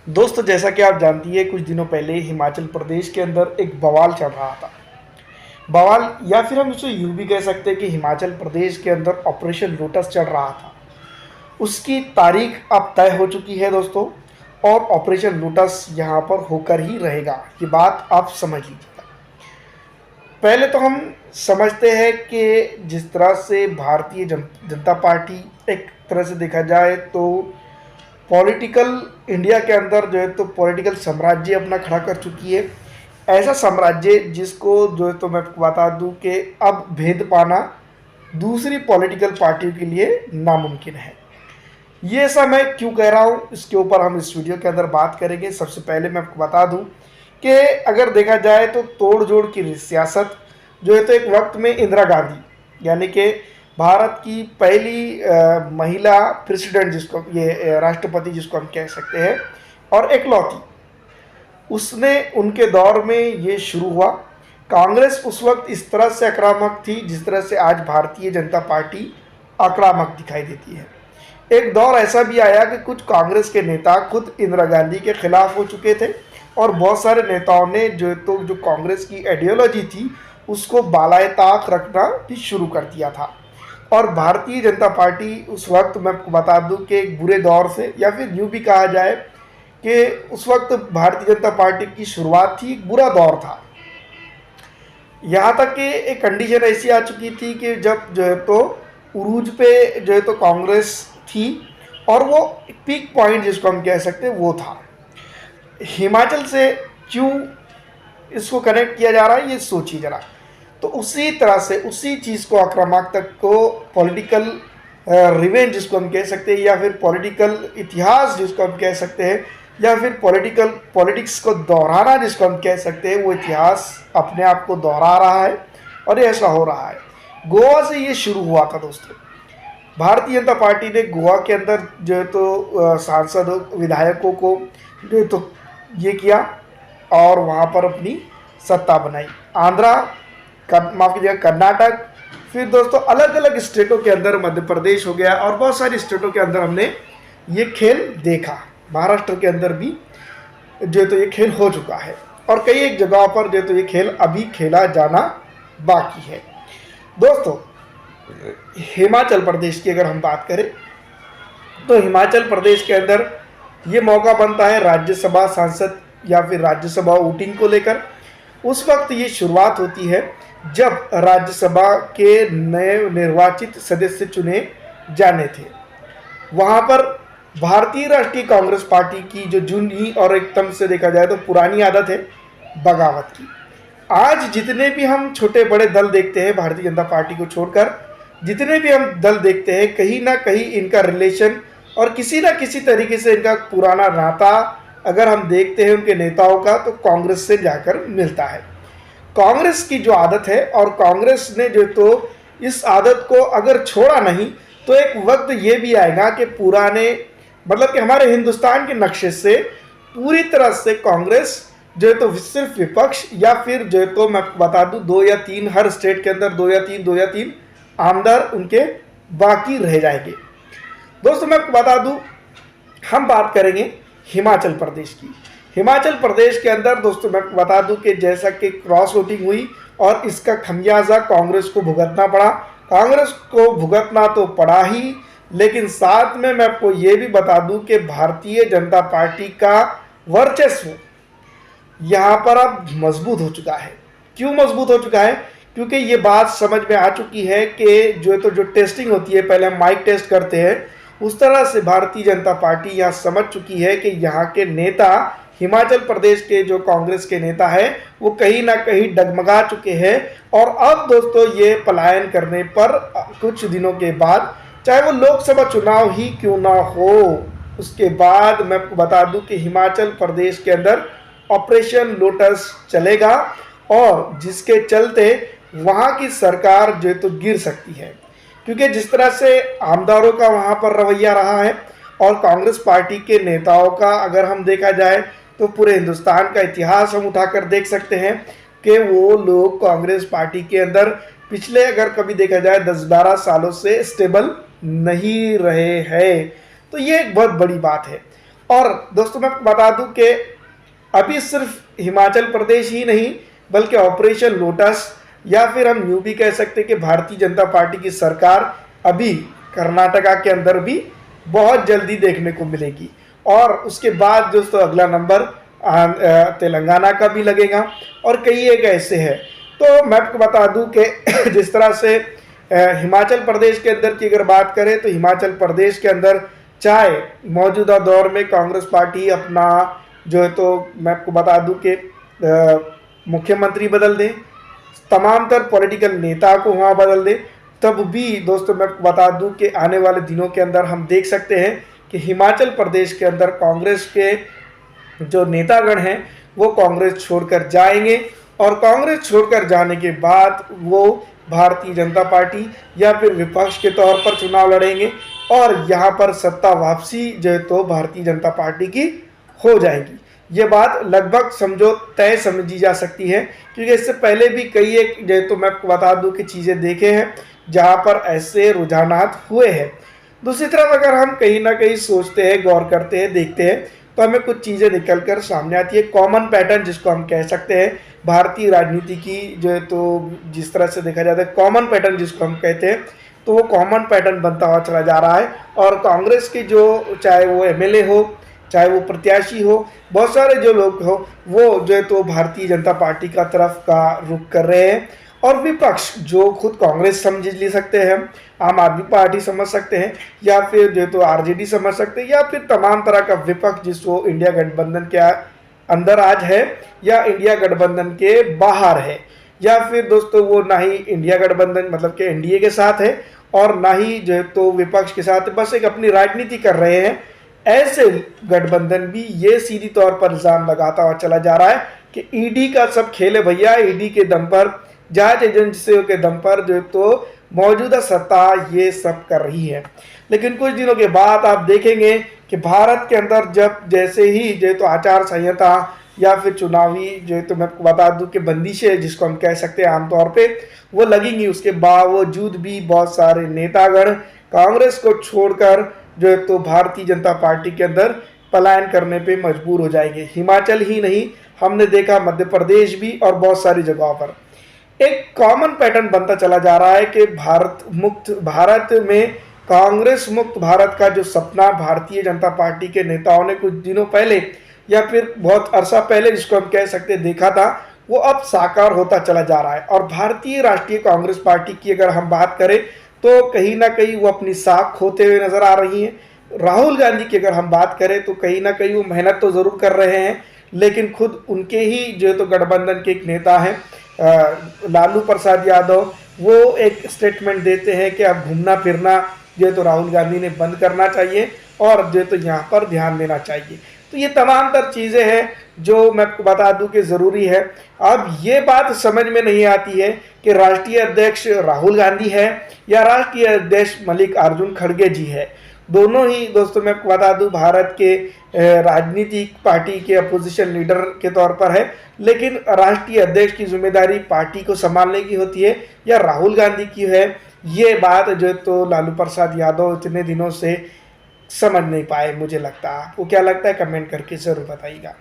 दोस्तों, जैसा कि आप जानती है, कुछ दिनों पहले हिमाचल प्रदेश के अंदर एक बवाल चल रहा था। बवाल, या फिर हम उसे यूँ भी कह सकते हैं कि हिमाचल प्रदेश के अंदर ऑपरेशन लोटस चल रहा था। उसकी तारीख अब तय हो चुकी है दोस्तों, और ऑपरेशन लोटस यहाँ पर होकर ही रहेगा। ये बात आप समझ लीजिएगा। पहले तो हम समझते हैं कि जिस तरह से भारतीय जनता पार्टी, एक तरह से देखा जाए तो पॉलिटिकल इंडिया के अंदर जो है तो पॉलिटिकल साम्राज्य अपना खड़ा कर चुकी है। ऐसा साम्राज्य जिसको जो है तो मैं आपको बता दूं कि अब भेद पाना दूसरी पॉलिटिकल पार्टियों के लिए नामुमकिन है। ये सब मैं क्यों कह रहा हूँ, इसके ऊपर हम इस वीडियो के अंदर बात करेंगे। सबसे पहले मैं आपको बता दूं कि अगर देखा जाए तो तोड़ जोड़ की सियासत जो है तो एक वक्त में इंदिरा गांधी, यानी कि भारत की पहली महिला प्रेसिडेंट, जिसको ये राष्ट्रपति जिसको हम कह सकते हैं, और एकलौती, उसने उनके दौर में ये शुरू हुआ। कांग्रेस उस वक्त इस तरह से आक्रामक थी जिस तरह से आज भारतीय जनता पार्टी आक्रामक दिखाई देती है। एक दौर ऐसा भी आया कि कुछ कांग्रेस के नेता खुद इंदिरा गांधी के खिलाफ हो चुके थे, और बहुत सारे नेताओं ने जो कांग्रेस की आइडियोलॉजी थी उसको बालाए ताक रखना भी शुरू कर दिया था। और भारतीय जनता पार्टी उस वक्त, मैं आपको बता दूं कि एक बुरे दौर से, या फिर यूँ भी कहा जाए कि उस वक्त भारतीय जनता पार्टी की शुरुआत थी, एक बुरा दौर था। यहाँ तक कि एक कंडीशन ऐसी आ चुकी थी कि जब जो है तो उरूज पे जो है तो कांग्रेस थी, और वो पीक पॉइंट जिसको हम कह सकते हैं वो था। हिमाचल से क्यों इसको कनेक्ट किया जा रहा है, ये सोचिए जरा। तो उसी तरह से उसी चीज़ को आक्रामक तक को पॉलिटिकल रिवेंज जिसको हम कह सकते हैं, या फिर पॉलिटिकल इतिहास जिसको हम कह सकते हैं, या फिर पॉलिटिक्स को दोहराना जिसको हम कह सकते हैं, वो इतिहास अपने आप को दोहरा रहा है। और ये ऐसा हो रहा है। गोवा से ये शुरू हुआ था दोस्तों। भारतीय जनता पार्टी ने गोवा के अंदर जो है तो सांसद विधायकों को जो है तो ये किया, और वहाँ पर अपनी सत्ता बनाई। आंध्रा, माफ कीजिएगा, कर्नाटक, फिर दोस्तों अलग अलग स्टेटों के अंदर, मध्य प्रदेश हो गया, और बहुत सारी स्टेटों के अंदर हमने ये खेल देखा। महाराष्ट्र के अंदर भी जो है तो ये खेल हो चुका है, और कई एक जगहों पर जो है तो ये खेल अभी खेला जाना बाकी है। दोस्तों, हिमाचल प्रदेश की अगर हम बात करें तो हिमाचल प्रदेश के अंदर ये मौका बनता है राज्यसभा सांसद या फिर राज्यसभा वोटिंग को लेकर। उस वक्त ये शुरुआत होती है जब राज्यसभा के नए निर्वाचित सदस्य चुने जाने थे। वहाँ पर भारतीय राष्ट्रीय कांग्रेस पार्टी की जो जूनी और एकदम से देखा जाए तो पुरानी आदत है बगावत की। आज जितने भी हम छोटे बड़े दल देखते हैं, भारतीय जनता पार्टी को छोड़कर जितने भी हम दल देखते हैं, कहीं ना कहीं इनका रिलेशन और किसी ना किसी तरीके से इनका पुराना नाता अगर हम देखते हैं उनके नेताओं का, तो कांग्रेस से जाकर मिलता है। कांग्रेस की जो आदत है, और कांग्रेस ने जो तो इस आदत को अगर छोड़ा नहीं, तो एक वक्त ये भी आएगा कि पुराने, मतलब कि हमारे हिंदुस्तान के नक्शे से पूरी तरह से कांग्रेस जो है तो सिर्फ विपक्ष, या फिर जो है तो मैं बता दूं 2 या 3 हर स्टेट के अंदर 2 या 3 आमदार उनके बाकी रह जाएंगे। दोस्तों, मैं आपको बता दूं, हम बात करेंगे हिमाचल प्रदेश की। हिमाचल प्रदेश के अंदर दोस्तों मैं आपको बता दूं कि जैसा कि क्रॉस वोटिंग हुई और इसका खमियाजा कांग्रेस को भुगतना पड़ा। कांग्रेस को भुगतना तो पड़ा ही, लेकिन साथ में मैं आपको ये भी बता दूं कि भारतीय जनता पार्टी का वर्चस्व यहाँ पर अब मजबूत हो चुका है। क्यों मजबूत हो चुका है? क्योंकि ये बात समझ में आ चुकी है कि जो टेस्टिंग होती है, पहले हम माइक टेस्ट करते हैं, उस तरह से भारतीय जनता पार्टी यहाँ समझ चुकी है कि यहाँ के नेता, हिमाचल प्रदेश के जो कांग्रेस के नेता हैं, वो कहीं ना कहीं डगमगा चुके हैं। और अब दोस्तों ये पलायन करने पर कुछ दिनों के बाद, चाहे वो लोकसभा चुनाव ही क्यों ना हो, उसके बाद मैं आपको बता दूं कि हिमाचल प्रदेश के अंदर ऑपरेशन लोटस चलेगा, और जिसके चलते वहाँ की सरकार जो तो गिर सकती है। क्योंकि जिस तरह से आमदारों का वहाँ पर रवैया रहा है, और कांग्रेस पार्टी के नेताओं का अगर हम देखा जाए तो पूरे हिंदुस्तान का इतिहास हम उठाकर देख सकते हैं कि वो लोग कांग्रेस पार्टी के अंदर पिछले अगर कभी देखा जाए 10-12 सालों से स्टेबल नहीं रहे हैं। तो ये एक बहुत बड़ी बात है। और दोस्तों मैं आपको बता दूं कि अभी सिर्फ हिमाचल प्रदेश ही नहीं बल्कि ऑपरेशन लोटस या फिर हम यूं भी कह सकते हैं कि भारतीय जनता पार्टी की सरकार अभी कर्नाटका के अंदर भी बहुत जल्दी देखने को मिलेगी। और उसके बाद दोस्तों अगला नंबर तेलंगाना का भी लगेगा और कई एक ऐसे है। तो मैं आपको बता दूं कि जिस तरह से हिमाचल प्रदेश के अंदर की अगर बात करें तो हिमाचल प्रदेश के अंदर चाहे मौजूदा दौर में कांग्रेस पार्टी अपना जो है, तो मैं आपको बता दूं कि मुख्यमंत्री बदल दें, तमाम तर पॉलिटिकल नेता को वहाँ बदल दें, तब भी दोस्तों मैं आपको बता दूं कि आने वाले दिनों के अंदर हम देख सकते हैं कि हिमाचल प्रदेश के अंदर कांग्रेस के जो नेतागण हैं वो कांग्रेस छोड़कर जाएंगे और कांग्रेस छोड़कर जाने के बाद वो भारतीय जनता पार्टी या फिर विपक्ष के तौर पर चुनाव लड़ेंगे और यहाँ पर सत्ता वापसी जो है तो भारतीय जनता पार्टी की हो जाएगी। ये बात लगभग समझो तय समझी जा सकती है, क्योंकि इससे पहले भी कई एक जो है तो मैं आपको बता दूं कि चीज़ें देखे हैं जहाँ पर ऐसे रुझानात हुए हैं। दूसरी तरफ अगर हम कहीं ना कहीं सोचते हैं, गौर करते हैं, देखते हैं तो हमें कुछ चीज़ें निकल कर सामने आती है। कॉमन पैटर्न जिसको हम कह सकते हैं भारतीय राजनीति की जो है तो जिस तरह से देखा जाता है कॉमन पैटर्न जिसको हम कहते हैं, तो वो कॉमन पैटर्न बनता हुआ चला जा रहा है। और कांग्रेस के जो चाहे वो एमएलए हो, चाहे वो प्रत्याशी हो, बहुत सारे जो लोग हो वो जो है तो भारतीय जनता पार्टी का तरफ का रुख कर रहे हैं। और विपक्ष जो खुद कांग्रेस समझ ले सकते हैं, आम आदमी पार्टी समझ सकते हैं, या फिर जो है तो आरजेडी समझ सकते हैं, या फिर तमाम तरह का विपक्ष जिसको इंडिया गठबंधन के अंदर आज है या इंडिया गठबंधन के बाहर है, या फिर दोस्तों वो ना ही इंडिया गठबंधन मतलब कि एनडीए के साथ है और ना ही जो है तो विपक्ष के साथ, बस एक अपनी राजनीति कर रहे हैं। ऐसे गठबंधन भी ये सीधी तौर पर इल्जाम लगाता हुआ चला जा रहा है कि ईडी का सब खेल है भैया, ईडी के दम पर, जांच एजेंसियों के दम पर जो तो मौजूदा सत्ता ये सब कर रही है। लेकिन कुछ दिनों के बाद आप देखेंगे कि भारत के अंदर जब जैसे ही जो तो आचार संहिता या फिर चुनावी जो है तो मैं आपको बता दूं कि बंदिशें जिसको हम कह सकते हैं आमतौर पे वो लगेंगी, उसके बावजूद भी बहुत सारे नेतागण कांग्रेस को छोड़कर जो है तो भारतीय जनता पार्टी के अंदर पलायन करने पे मजबूर हो जाएंगे। हिमाचल ही नहीं, हमने देखा मध्य प्रदेश भी और बहुत सारी जगहों पर एक कॉमन पैटर्न बनता चला जा रहा है कि भारत में कांग्रेस मुक्त भारत का जो सपना भारतीय जनता पार्टी के नेताओं ने कुछ दिनों पहले या फिर बहुत अरसा पहले जिसको हम कह सकते देखा था, वो अब साकार होता चला जा रहा है। और भारतीय राष्ट्रीय कांग्रेस पार्टी की अगर हम बात करें तो कहीं ना कहीं वो अपनी साख खोते हुए नजर आ रही हैं। राहुल गांधी की अगर हम बात करें तो कहीं ना कहीं वो मेहनत तो ज़रूर कर रहे हैं, लेकिन खुद उनके ही जो है तो गठबंधन के एक नेता हैं लालू प्रसाद यादव, वो एक स्टेटमेंट देते हैं कि अब घूमना फिरना जो है तो राहुल गांधी ने बंद करना चाहिए और जो है तो यहाँ पर ध्यान देना चाहिए। तो ये तमाम तर चीज़ें हैं जो मैं आपको बता दूं कि ज़रूरी है। अब ये बात समझ में नहीं आती है कि राष्ट्रीय अध्यक्ष राहुल गांधी है या राष्ट्रीय अध्यक्ष मल्लिकार्जुन खड़गे जी है। दोनों ही दोस्तों मैं आपको बता दूं भारत के राजनीतिक पार्टी के अपोजिशन लीडर के तौर पर है, लेकिन राष्ट्रीय अध्यक्ष की जिम्मेदारी पार्टी को संभालने की होती है या राहुल गांधी की है। ये बात जो तो लालू प्रसाद यादव इतने दिनों से समझ नहीं पाए। मुझे लगता है, आपको क्या लगता है कमेंट करके ज़रूर बताइएगा।